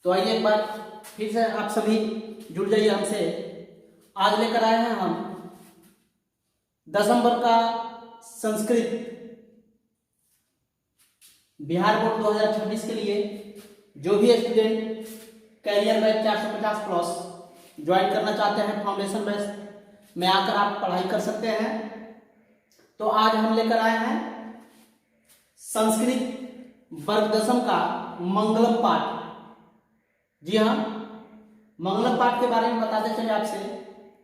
तो आइए एक बार फिर से आप सभी जुड़ जाइए हमसे। आज लेकर आए हैं हम 10 नंबर का संस्कृत बिहार बोर्ड 2026 के लिए जो भी student career batch 450 plus join करना चाहते हैं फाउंडेशन बैच में आकर आप पढ़ाई कर सकते हैं। तो आज हम लेकर आए हैं संस्कृत वर्ग दसम का मंगलम पाठ। जी हाँ, मंगलम पाठ के बारे में बताते चले आपसे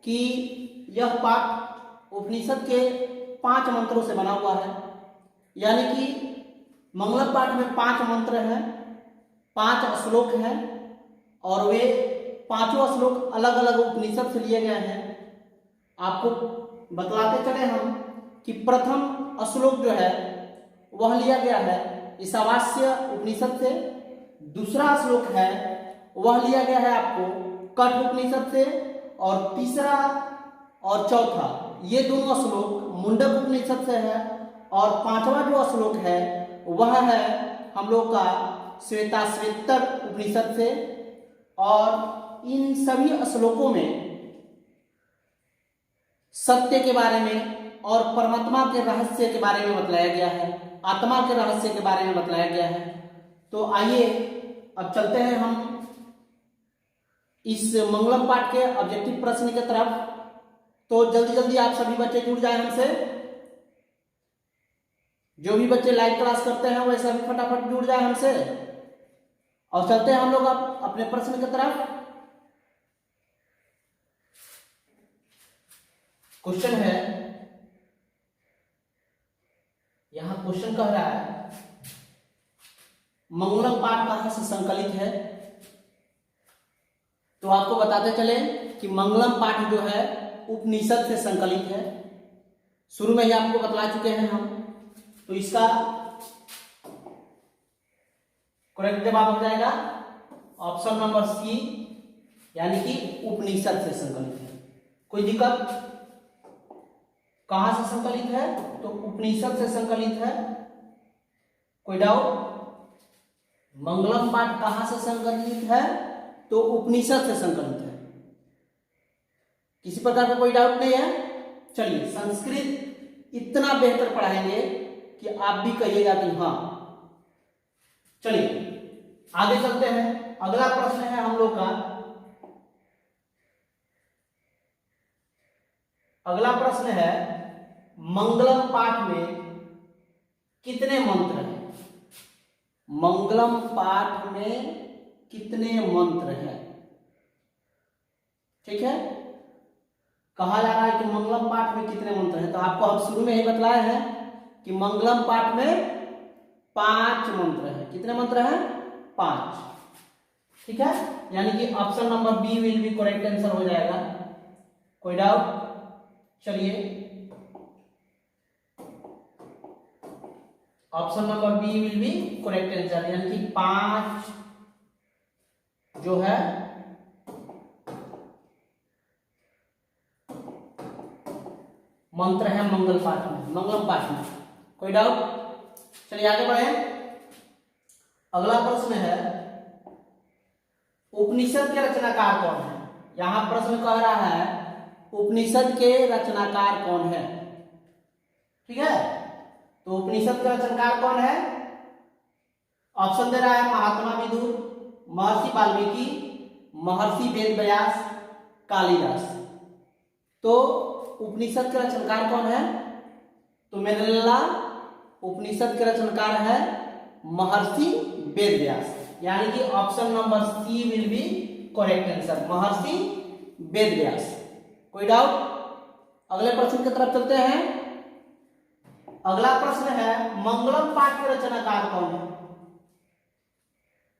कि यह पाठ उपनिषद के 5 मंत्रों से बना हुआ है। यानी कि मंगलम पाठ में 5 मंत्र हैं, 5 श्लोक हैं और वे पांचों श्लोक अलग अलग उपनिषद से लिए गए हैं। आपको बतलाते चले हम कि प्रथम श्लोक जो है वह लिया गया है ईशावास्य उपनिषद से, दूसरा श्लोक है वह लिया गया है आपको कठ उपनिषद से, और तीसरा और चौथा ये दोनों श्लोक मुंडक उपनिषद से है, और पांचवा जो श्लोक है वह है हम लोग का श्वेताश्वेतर उपनिषद से। और इन सभी श्लोकों में सत्य के बारे में और परमात्मा के रहस्य के बारे में बतलाया गया है, आत्मा के रहस्य के बारे में बतलाया गया है। तो आइए अब चलते हैं हम इस मंगलम पाठ के ऑब्जेक्टिव प्रश्न की तरफ। तो जल्दी जल्दी आप सभी बच्चे जुड़ जाए हमसे। जो भी बच्चे लाइव क्लास करते हैं वह सभी फटाफट जुड़ जाए हमसे और चलते हैं हम लोग अब अपने प्रश्न की तरफ। क्वेश्चन है, यहां क्वेश्चन कह रहा है मंगलम पाठ कहां से संकलित है। तो आपको बताते चले कि मंगलम पाठ जो है उपनिषद से संकलित है। शुरू में ही आपको बतला चुके हैं हम। तो इसका करेक्ट जवाब हो जाएगा ऑप्शन नंबर सी, यानी कि उपनिषद से संकलित है। कोई दिक्कत? कहां से संकलित है? तो उपनिषद से संकलित है। कोई डाउट? मंगलम पाठ कहां से संकलित है? तो उपनिषद से संकलित है। किसी प्रकार का कोई डाउट नहीं है? चलिए, संस्कृत इतना बेहतर पढ़ाएंगे कि आप भी कहिएगा कि हाँ। चलिए आगे चलते हैं। अगला प्रश्न है हम लोग का, अगला प्रश्न है मंगलम पाठ में कितने मंत्र हैं? मंगलम पाठ में कितने मंत्र हैं? ठीक है, कहा जा रहा है कि मंगलम पाठ में कितने मंत्र हैं। तो आपको हम शुरू में ही बतलाए हैं कि मंगलम पाठ में 5 मंत्र हैं। कितने मंत्र हैं? 5। ठीक है, यानी कि option number B will be correct answer हो जाएगा। कोई डाउट? चलिए, option number B will be correct answer, यानी कि 5 जो है मंत्र है मंगल पाठ में, मंगलम पाठ में। कोई डाउट? चलिए आगे बढ़े। अगला प्रश्न है उपनिषद के रचनाकार कौन है? यहां प्रश्न कह रहा है उपनिषद के रचनाकार कौन है। ठीक है, तो उपनिषद के रचनाकार कौन है? ऑप्शन दे रहा है महात्मा विदुर, महर्षि वाल्मीकि, महर्षि वेदव्यास, कालिदास। तो उपनिषद के रचनाकार कौन है? तो मेरे लाला उपनिषद के रचनाकार है महर्षि वेदव्यास, यानी कि option number C will be correct answer, Maharshi Vedvyas. कोई डाउट? अगले प्रश्न की तरफ चलते हैं। अगला प्रश्न है मंगलम पाठ के रचनाकार कौन है?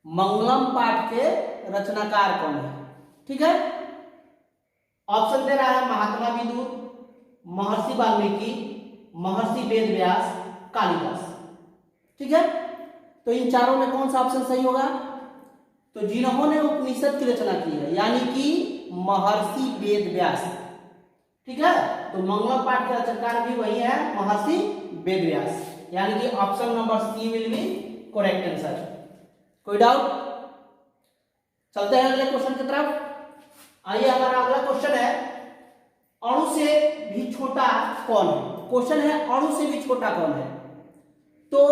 मंगलम पाठ के रचनाकार कौन है? ठीक है, ऑप्शन दे रहा है महात्मा विदुर, महर्षि वाल्मीकि, महर्षि वेदव्यास, कालिदास। ठीक है, तो इन चारों में कौन सा ऑप्शन सही होगा? तो जिन्होंने उपनिषद की रचना की है, यानी कि महर्षि वेदव्यास। ठीक है, तो मंगलम पाठ के रचनाकार भी वही है, महर्षि वेदव्यास, यानी कि option number C will be correct answer. कोई डाउट? चलते हैं अगले क्वेश्चन की तरफ। आइए, हमारा अगला क्वेश्चन है अणु से भी छोटा कौन है। क्वेश्चन है अणु से भी छोटा कौन है। तो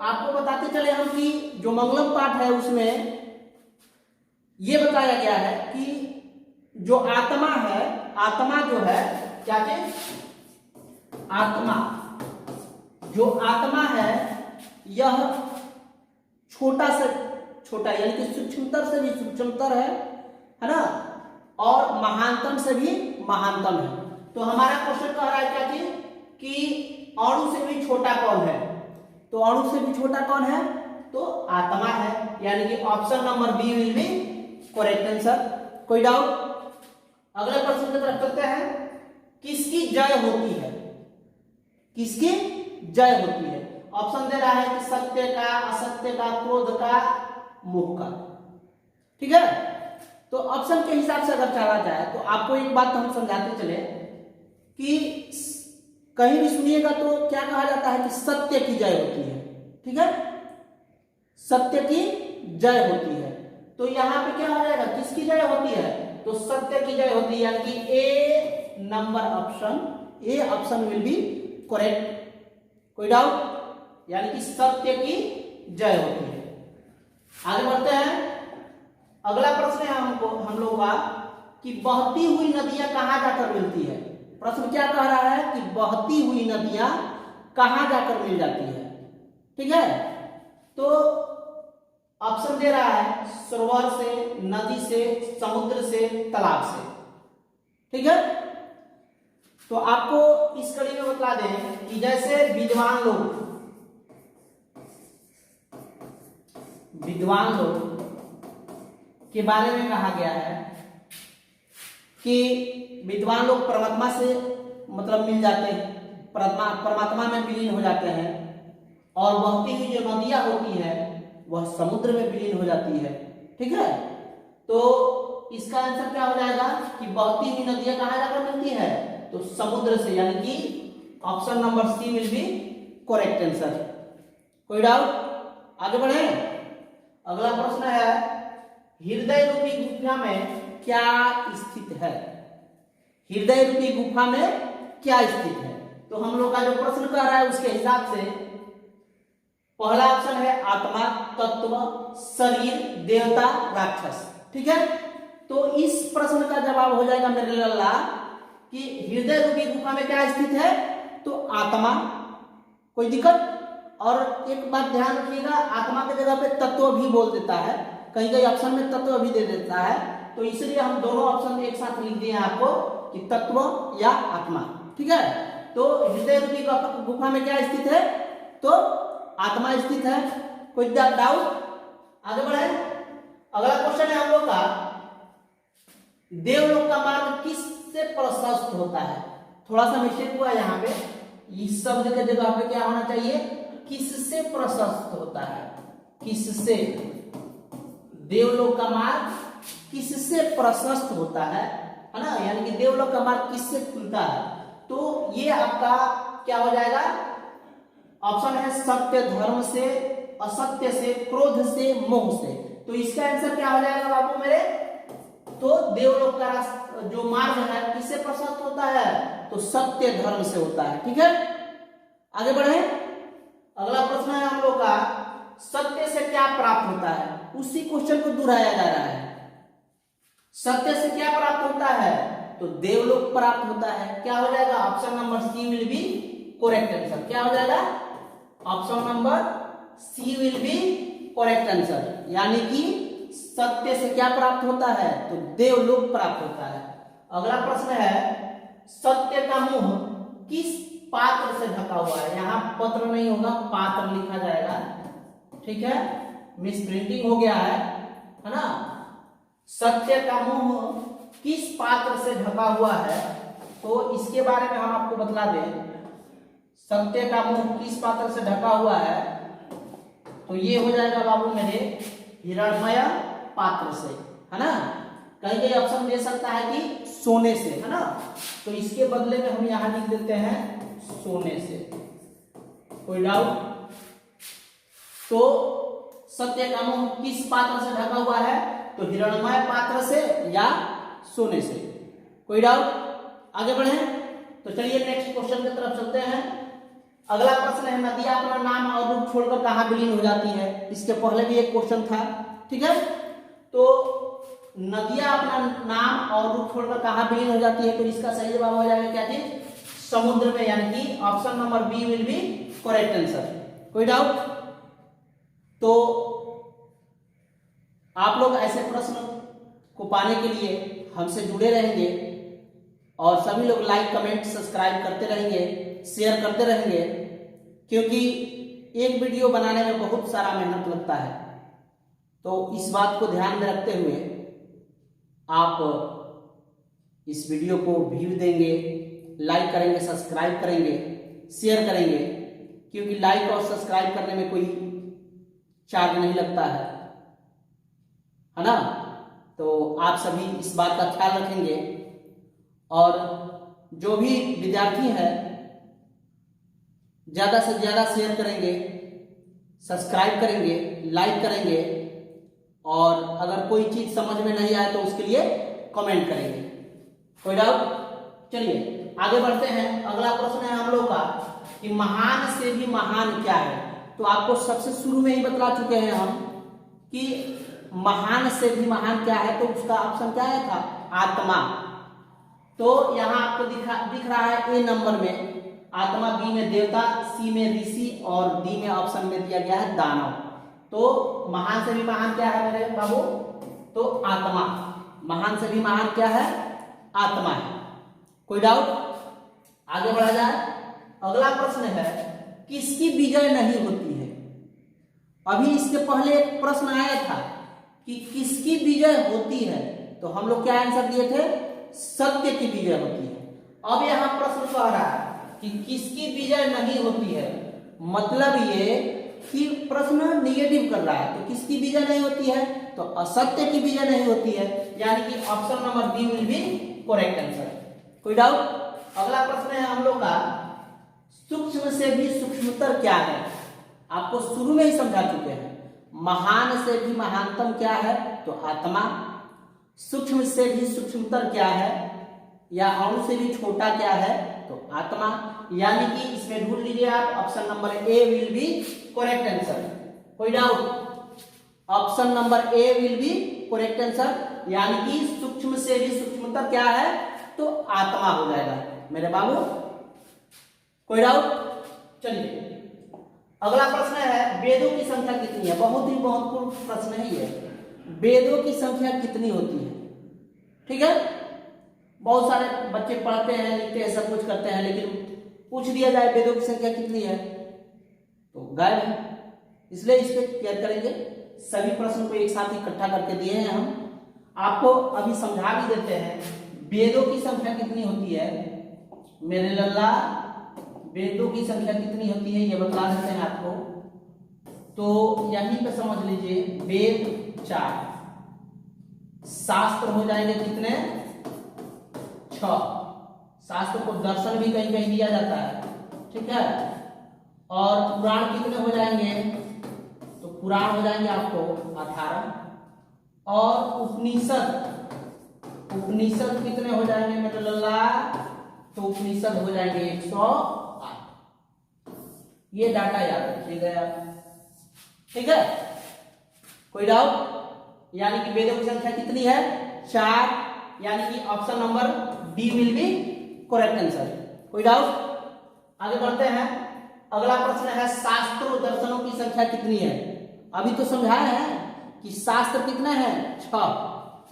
आपको बताते चले हम कि जो मंगलम पाठ है उसमें यह बताया गया है कि जो आत्मा है, आत्मा जो है क्या चीज, आत्मा, जो आत्मा है यह छोटा से छोटा यानी कि सूक्ष्मतर से भी सूक्ष्मतर है ना, और महानतम से भी महानतम है। तो हमारा क्वेश्चन कह रहा है क्या चीज कि अणु से भी छोटा कौन है। तो अणु से भी छोटा कौन है, तो आत्मा है, यानी कि option number B will be correct answer. कोई डाउट? अगले प्रश्न की तरफ चलते हैं। किसकी जय होती है, किसकी जय होती है। ऑप्शन दे रहा है कि सत्य का, असत्य का, क्रोध का, मोह का। ठीक है, तो ऑप्शन के हिसाब से अगर चला जाए तो आपको एक बात हम समझाते चले कि कहीं भी सुनिएगा तो क्या कहा जाता है कि सत्य की जय होती है। ठीक है, सत्य की जय होती है। तो यहां पे क्या हो जाएगा, किसकी जय होती है, तो सत्य की जय होती है, यानी कि A number option, A option will be correct. कोई डाउट? यानी कि सत्य की जय होती है। आगे बढ़ते हैं। अगला प्रश्न है हम लोग का कि बहती हुई नदियां कहां जाकर मिलती है। प्रश्न क्या कह रहा है कि बहती हुई नदियां कहां जाकर मिल जाती है। ठीक है, तो ऑप्शन दे रहा है सरोवर से, नदी से, समुद्र से, तालाब से। ठीक है, तो आपको इस कड़ी में बता दें कि जैसे विद्वान लोग के बारे में कहा गया है कि विद्वान लोग परमात्मा से मतलब मिल जाते हैं, परमात्मा में विलीन हो जाते हैं, और बहती हुई जो नदियां होती है वह समुद्र में विलीन हो जाती है। ठीक है, तो इसका आंसर क्या हो जाएगा कि बहती हुई नदियां कहां जाकर मिलती है, तो समुद्र से, यानी कि option number C will be correct answer. कोई डाउट? आगे बढ़े। अगला प्रश्न है हृदय रूपी गुफा में क्या स्थित है। हृदय रूपी गुफा में क्या स्थित है। तो हम लोग का जो प्रश्न कर रहा है उसके हिसाब से पहला ऑप्शन है आत्मा, तत्व, शरीर, देवता, राक्षस। ठीक है, तो इस प्रश्न का जवाब हो जाएगा मेरे लल्ला कि हृदय रूपी गुफा में क्या स्थित है, तो आत्मा। कोई दिक्कत? और एक बात ध्यान रखिएगा, आत्मा की जगह पे तत्व भी बोल देता है, कहीं कहीं ऑप्शन में तत्व भी दे देता है, तो इसलिए हम दोनों ऑप्शन एक साथ लिख दिए आपको कि तत्व या आत्मा। ठीक है, तो हृदय रूपी गुफा में क्या स्थित है, तो आत्मा स्थित है। कोई डाउट? आगे बढ़े। अगला क्वेश्चन है हम लोग का देवलोक का मार्ग किससे प्रशस्त होता है। थोड़ा सा मिस्टेक हुआ यहाँ पे, इस शब्द के जगह पे क्या होना चाहिए, किससे प्रशस्त होता है, किससे। देवलोक का मार्ग किससे प्रशस्त होता है ना, यानी कि देवलोक का मार्ग किससे खुलता है। तो ये आपका क्या हो जाएगा, ऑप्शन है सत्य, धर्म से, असत्य से, क्रोध से, मोह से। तो इसका आंसर क्या हो जाएगा बाबू मेरे, तो देवलोक का जो मार्ग है किससे प्रशस्त होता है, तो सत्य धर्म से होता है। ठीक है, आगे बढ़े। अगला प्रश्न है हम लोग का सत्य से क्या प्राप्त होता है। उसी क्वेश्चन को दोहराया जा रहा है। सत्य से क्या प्राप्त होता है, तो देवलोक प्राप्त होता है। क्या हो जाएगा, option number C will be correct answer. क्या हो जाएगा, option number C will be correct answer, यानी कि सत्य से क्या प्राप्त होता है, तो देवलोक प्राप्त होता है। अगला प्रश्न है सत्य का मुंह किस पात्र से ढका हुआ है। यहां पत्र नहीं होगा, पात्र लिखा जाएगा। ठीक है, मिस प्रिंटिंग हो गया है ना। सत्य का मुंह किस पात्र से ढका हुआ है, तो इसके बारे में हम आपको बतला दें। सत्य का मुंह किस पात्र से ढका हुआ है, तो ये हो जाएगा बाबू मेरे हिरण्मय पात्र से, है ना। कहीं कहीं ऑप्शन दे सकता है कि सोने से, है ना, तो इसके बदले में हम यहां लिख देते हैं सोने से। कोई डाउट? तो सत्य का मुंह किस पात्र से ढका हुआ है, तो हिरणमय पात्र से या सोने से। कोई डाउट? आगे बढ़े तो चलिए नेक्स्ट क्वेश्चन की तरफ चलते हैं। अगला प्रश्न है, नदियां अपना नाम और रूप छोड़कर कहाँ विलीन हो जाती है? इसके पहले भी एक क्वेश्चन था, ठीक है। तो नदियां अपना नाम और रूप छोड़कर कहाँ विलीन हो जाती है? तो इसका सही जवाब हो जाएगा क्या चीज? समुद्र में, यानी कि option number B will be correct answer. कोई डाउट? तो आप लोग ऐसे प्रश्न को पाने के लिए हमसे जुड़े रहेंगे और सभी लोग लाइक कमेंट सब्सक्राइब करते रहेंगे, शेयर करते रहेंगे, क्योंकि एक वीडियो बनाने में बहुत सारा मेहनत लगता है। तो इस बात को ध्यान में रखते हुए आप इस वीडियो को व्यू देंगे, लाइक करेंगे, सब्सक्राइब करेंगे, शेयर करेंगे, क्योंकि लाइक और सब्सक्राइब करने में कोई चार्ज नहीं लगता है ना। तो आप सभी इस बात का ख्याल रखेंगे और जो भी विद्यार्थी हैं ज्यादा से ज्यादा शेयर करेंगे, सब्सक्राइब करेंगे, लाइक करेंगे, और अगर कोई चीज समझ में नहीं आए तो उसके लिए कमेंट करेंगे। कोई डाउट? चलिए आगे बढ़ते हैं। अगला प्रश्न है हम लोग का कि महान से भी महान क्या है? तो आपको सबसे शुरू में ही बतला चुके हैं हम कि महान से भी महान क्या है, तो उसका ऑप्शन क्या है था? आत्मा। तो यहां आपको दिख रहा है ए नंबर में आत्मा, बी में देवता, सी में ऋषि और डी में ऑप्शन में दिया गया है दानव। तो महान से भी महान क्या है मेरे बाबू? तो आत्मा। महान से भी महान क्या है? आत्मा है। कोई डाउट? आगे बढ़ा जाए। अगला प्रश्न है, किसकी विजय नहीं होती है? अभी इसके पहले एक प्रश्न आया था कि किसकी विजय होती है, तो हम लोग क्या आंसर दिए थे? सत्य की विजय होती है। अब यहां प्रश्न कह रहा है कि किसकी विजय नहीं होती है, मतलब ये कि प्रश्न निगेटिव कर रहा है। तो किसकी विजय नहीं होती है? तो असत्य की विजय नहीं होती है, यानी कि option number B will be correct answer. कोई डाउट? अगला प्रश्न है हम लोग का, सूक्ष्म से भी सूक्ष्मतर क्या है? आपको शुरू में ही समझा चुके हैं। महान से भी महानतम क्या है? तो आत्मा। सूक्ष्म से भी सूक्ष्मतर क्या है, या अणु से भी छोटा क्या है? तो आत्मा। यानी कि इसमें ढूंढ लीजिए आप, option number A will be correct answer. कोई doubt? Option number A will be correct answer, यानी कि सूक्ष्म से भी सूक्ष्मतर क्या है? तो आत्मा हो जाएगा मेरे बाबू। कोई डाउट? चलिए अगला प्रश्न है, वेदों की संख्या कितनी है? बहुत ही महत्वपूर्ण प्रश्न है ये। वेदों की संख्या कितनी होती है? ठीक है, बहुत सारे बच्चे पढ़ते हैं, लिखते हैं, सब कुछ करते हैं, लेकिन पूछ दिया जाए वेदों की संख्या कितनी है तो गायब है। इसलिए इस पे केयर करेंगे। सभी प्रश्न को एक साथ इकट्ठा करके दिए हैं हम आपको। अभी समझा भी देते हैं वेदों की संख्या कितनी होती है मेरे लल्ला। वेदों की संख्या कितनी होती है ये बता देते हैं आपको। तो यहीं पे समझ लीजिए, वेद 4, शास्त्र हो जाएंगे कितने? 6। शास्त्र को दर्शन भी कहीं कहीं दिया जाता है, ठीक है। और पुराण कितने हो जाएंगे? तो पुराण हो जाएंगे आपको 18। और उपनिषद कितने हो जाएंगे मेरे लल्ला? तो उपनिषद हो जाएंगे 108। ये डाटा याद रखिएगा आप, ठीक है। कोई डाउट? यानी कि वेदों की संख्या कितनी है? 4, यानी कि option number D will be correct answer. कोई डाउट? आगे बढ़ते हैं। अगला प्रश्न है, शास्त्रों दर्शनों की संख्या कितनी है? अभी तो समझाया है कि शास्त्र कितने हैं? 6,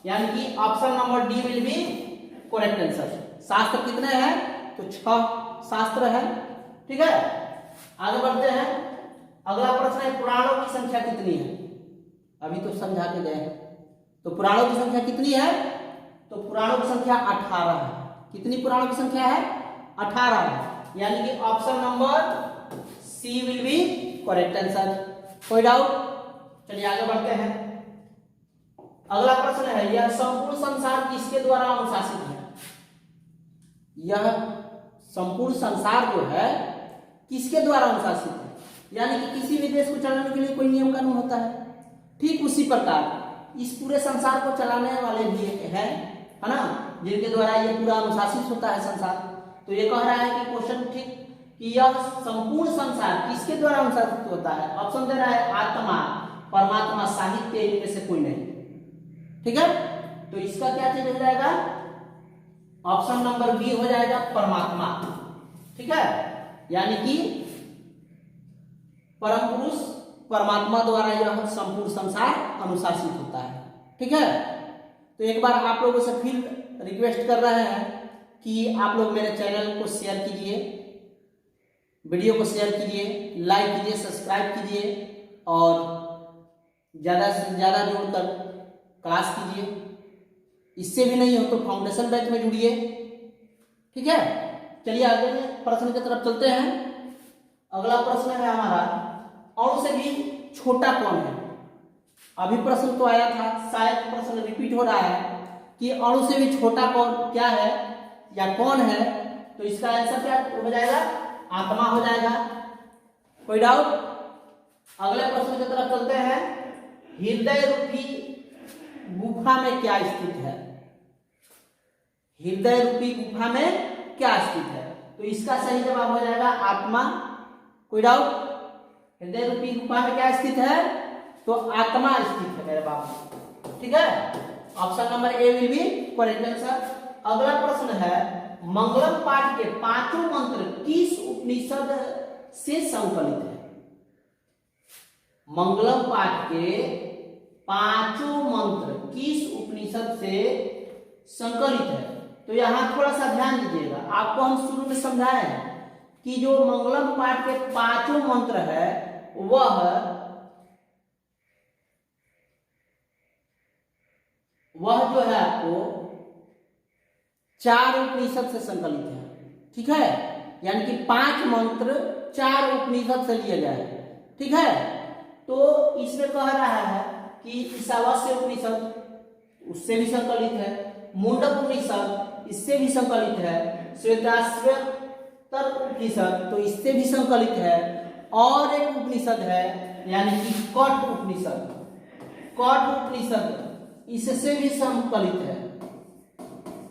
यानी कि option number D will be correct answer. शास्त्र कितने हैं? तो 6 शास्त्र है, ठीक है। आगे बढ़ते हैं। अगला प्रश्न है, पुराणों की संख्या कितनी है? अभी तो समझा के गए हैं। तो पुराणों की संख्या कितनी है? तो पुराणों की संख्या 18 है। कितनी पुराणों की संख्या है? 18 है, यानी कि option number C will be correct answer. कोई डाउट? चलिए आगे बढ़ते हैं। अगला प्रश्न है, यह संपूर्ण संसार किसके द्वारा अनुशासित है? यह संपूर्ण संसार जो है किसके द्वारा अनुशासित है? यानी कि किसी भी देश को चलाने के लिए कोई नियम कानून होता है, ठीक उसी प्रकार इस पूरे संसार को चलाने वाले भी है ना, जिनके द्वारा ये पूरा अनुशासित होता है संसार। तो ये कह रहा है कि क्वेश्चन ठीक कि यह संपूर्ण संसार किसके द्वारा अनुशासित होता है। ऑप्शन दे रहा है आत्मा, परमात्मा, साहित्य, इनमें से कोई नहीं। ठीक है, तो इसका क्या चीज हो जाएगा, ऑप्शन नंबर बी हो जाएगा परमात्मा। ठीक है, यानी कि परम पुरुष परमात्मा द्वारा यह संपूर्ण संसार अनुशासित होता है। ठीक है, तो एक बार आप लोगों से फिर रिक्वेस्ट कर रहे हैं कि आप लोग मेरे चैनल को शेयर कीजिए, वीडियो को शेयर कीजिए, लाइक कीजिए, सब्सक्राइब कीजिए और ज़्यादा से ज़्यादा जोड़कर क्लास कीजिए। इससे भी नहीं हो तो फाउंडेशन बैच में जुड़िए। ठीक है, चलिए आगे प्रश्न की तरफ चलते हैं। अगला प्रश्न है हमारा, अणु से भी छोटा कौन है। अभी प्रश्न तो आया था, शायद प्रश्न रिपीट हो रहा है कि अणु से भी छोटा कौन क्या है या कौन है। तो इसका आंसर क्या हो जाएगा, आत्मा हो जाएगा। कोई डाउट? अगले प्रश्न की तरफ चलते हैं। हृदय रूपी गुफा में क्या स्थित है। हृदय रूपी गुफा में क्या स्थित है, तो इसका सही जवाब हो जाएगा आत्मा। कोई डाउट? हृदय रूपी गुफा में क्या स्थित है, तो आत्मा स्थित है मेरे बाबू। ठीक है, option number A will be correct answer. अगला प्रश्न है, मंगलम पाठ के पांचों मंत्र किस उपनिषद से संकलित है। मंगलम पाठ के पांचों मंत्र किस उपनिषद से संकलित है। तो यहां थोड़ा सा ध्यान दीजिएगा, आपको हम शुरू में समझाए हैं कि जो मंगलम पाठ के पांचों मंत्र है वह जो है आपको चार उपनिषद से संकलित है। ठीक है, यानी कि 5 मंत्र 4 उपनिषद से लिए गए हैं। ठीक है, तो इसमें कह रहा है कि ईशावास्य उपनिषद उससे भी संकलित है, मुंडक उपनिषद इससे भी संकलित है, श्वेताश्वेतर उपनिषद तो इससे भी संकलित है, और एक उपनिषद है यानी कि कठ उपनिषद। कठ उपनिषद इससे भी संकलित है।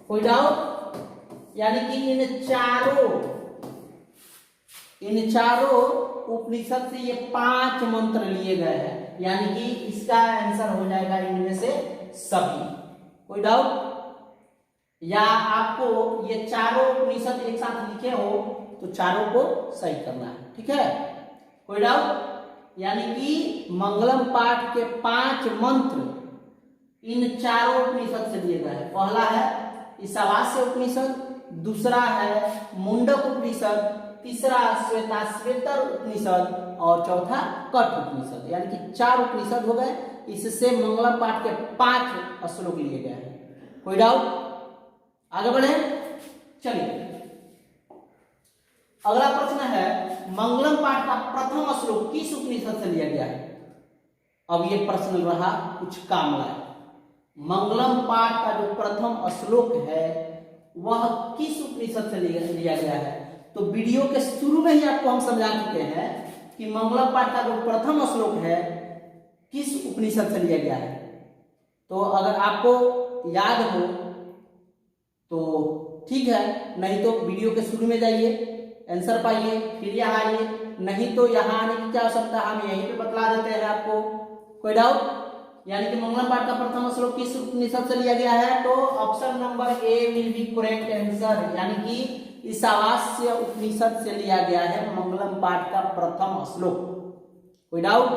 कोई डाउट? यानी कि इन चारों उपनिषद से ये 5 मंत्र लिए गए हैं, यानी कि इसका आंसर हो जाएगा इनमें से सभी। कोई डाउट? या आपको ये चारों उपनिषद एक साथ लिखे हो तो चारों को सही करना है। ठीक है, कोई डाउट? यानी कि मंगलम पाठ के 5 मंत्र इन चारों उपनिषद से दिए गए हैं। पहला है ईशावास्य उपनिषद, दूसरा है मुंडक उपनिषद, तीसरा श्वेताश्वेतर उपनिषद और चौथा कठ उपनिषद, यानी कि 4 उपनिषद हो गए। इससे मंगलम पाठ के 5 श्लोक लिए गए हैं। कोई डाउट? आगे बढ़े, चलिए अगला प्रश्न है, मंगलम पाठ का प्रथम श्लोक किस उपनिषद से लिया गया है। अब ये प्रश्न रहा कुछ काम लायक। मंगलम पाठ का जो प्रथम श्लोक है वह किस उपनिषद से लिया गया है। तो वीडियो के शुरू में ही आपको हम समझा चुके हैं कि मंगलम पाठ का जो प्रथम श्लोक है किस उपनिषद से लिया गया है। तो अगर आपको याद हो तो ठीक है, नहीं तो वीडियो के शुरू में जाइए, आंसर पाइए, फिर यहाँ आइए, नहीं तो यहाँ आने की क्या आवश्यकता, हम यहीं पे बतला देते हैं आपको। कोई डाउट? यानी कि मंगलम पाठ का प्रथम श्लोक किस उपनिषद से लिया गया है, तो option number A will be correct answer, यानी कि ईशावास्य उपनिषद से लिया गया है मंगलम पाठ का प्रथम श्लोक। कोई डाउट?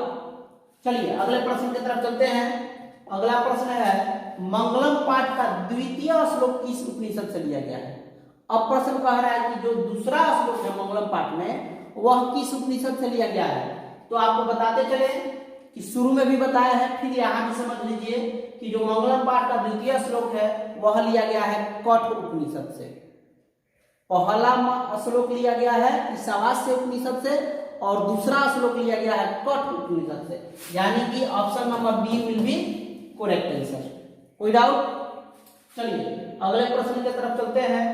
चलिए अगले प्रश्न की तरफ चलते हैं। अगला प्रश्न है, मंगलम पाठ का द्वितीय श्लोक किस उपनिषद से लिया गया है। अब प्रश्न कह रहा है कि जो दूसरा श्लोक है मंगलम पाठ में वह किस उपनिषद से लिया गया है। तो आपको बताते चले कि शुरू में भी बताया है, फिर यहाँ भी समझ लीजिए कि जो मंगलम पाठ का द्वितीय श्लोक है वह लिया गया है कठ उपनिषद से। पहला श्लोक लिया गया है ईशावास्य उपनिषद से और दूसरा श्लोक लिया गया है कठ उपनिषद से, यानी कि option number B will be correct answer. कोई डाउट? चलिए अगले प्रश्न की तरफ चलते हैं।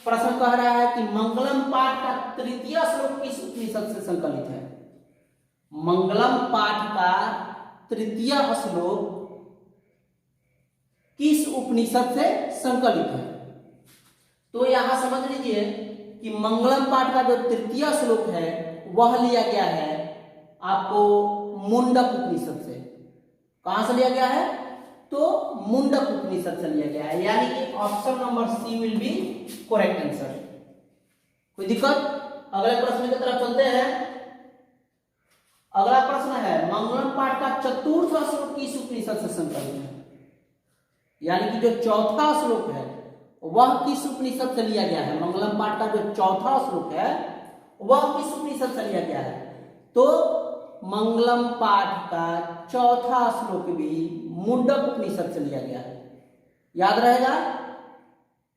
प्रश्न कह रहा है कि मंगलम पाठ का तृतीय श्लोक किस उपनिषद से संकलित है। मंगलम पाठ का तृतीय श्लोक उपनिषद से संकलित है। तो यहां समझ लीजिए कि मंगलम पाठ का जो तृतीय श्लोक है वह लिया गया है आपको मुंडक उपनिषद से। कहां से लिया गया है? तो मुंडक उपनिषद से लिया गया है, यानी कि option number C will be correct answer. कोई दिक्कत? अगले प्रश्न की तरफ चलते हैं। अगला प्रश्न है मंगलम पाठ का चतुर्थ श्लोक किस उपनिषद से संकलित है? यानी कि जो चौथा श्लोक है वह किस उपनिषद से लिया गया है? मंगलम पाठ का जो चौथा श्लोक है वह किस उपनिषद से लिया गया है? तो मंगलम पाठ का चौथा श्लोक भी मुंडक उपनिषद से लिया गया है। याद रहेगा,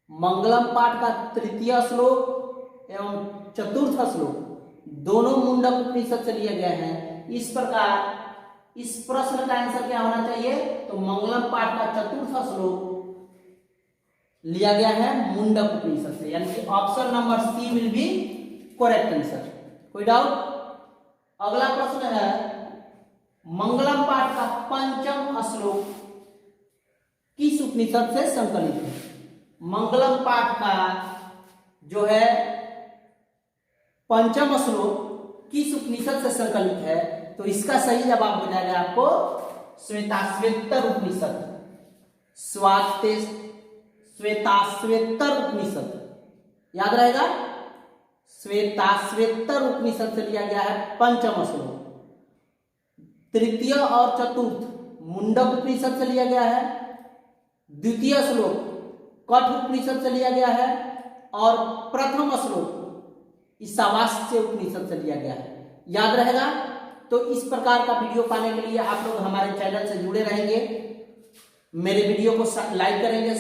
मंगलम पाठ का तृतीय श्लोक एवं चतुर्थ श्लोक दोनों मुंडक उपनिषद से लिए गए हैं। इस प्रकार इस प्रश्न का आंसर क्या होना चाहिए? तो मंगलम पाठ का चतुर्थ श्लोक लिया गया है मुंडक उपनिषद से, यानी कि option number C will be correct answer. कोई डाउट? अगला प्रश्न है मंगलम पाठ का पंचम श्लोक किस उपनिषद से संकलित है? मंगलम पाठ का जो है पंचम श्लोक किस उपनिषद से संकलित है? तो इसका सही जवाब हो जाएगा आपको श्वेताश्वेतर उपनिषद, श्वेताश्वेतर उपनिषद। याद रहेगा, श्वेताश्वेतर उपनिषद से लिया गया है पंचम श्लोक। तृतीय और चतुर्थ मुंडक उपनिषद से लिया गया है। द्वितीय श्लोक कठ उपनिषद से लिया गया है और प्रथम श्लोक ईशावास्य उपनिषद से लिया गया है। याद रहेगा। तो इस प्रकार का वीडियो पाने के लिए आप लोग हमारे चैनल से जुड़े रहेंगे, मेरे वीडियो को लाइक करेंगे।